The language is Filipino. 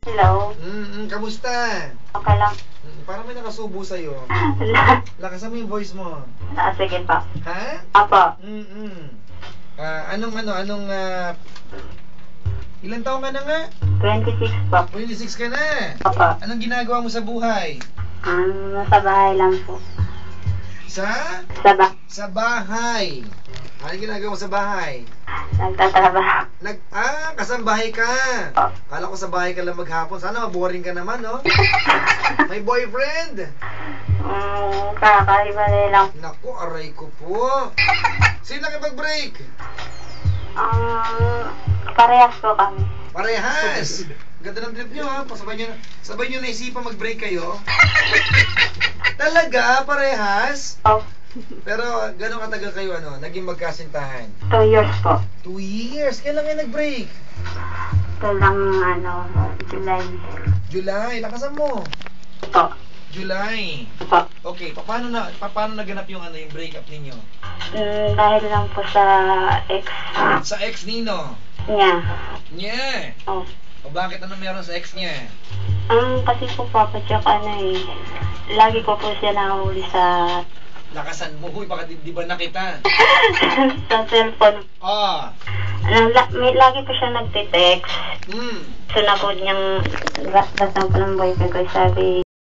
Hello? Kamusta? Okay lang. Parang may nakasubo sa'yo. Lakasan mo yung voice mo. Sige pa. Ha? Apo. Ilan taong ka na nga? 26 po. 26 ka na. Apo. Anong ginagawa mo sa buhay? Nasa bahay lang po. Sa Sa bahay. Anong ginagawa mo sa bahay? nagtatrabaho. Kasambahay ka. Kala ko sa bahay ka lang maghapon. Sana maboring ka naman, no? May boyfriend? Kakaibalay lang. Naku, aray ko po. Sino nakipag-break? Parehas po kami. Parehas. Ganda ng trip nyo, ha? Sabay nyo naisipan mag-break kayo. Talaga? Parehas? Oh, Pero gano'ng katagal kayo, naging magkasintahan? 2 years po. 2 years? Kailan kayo nag-break? Ito lang, July. July. Lakasan mo. Po. July. Po. Okay, paano naganap yung yung breakup ninyo? Dahil lang po sa ex Sa ex nino? niya. Nye. Oh. O bakit ano meron sa ex niya? Kasi po papadyak lagi ko po siya nahuli sa Lakasan mo, huy, baka di ba nakita? sa cellphone. Lagi po siya nagte-text. Sunabod niyang gasgasan po ng boyfriend ko. Sabi,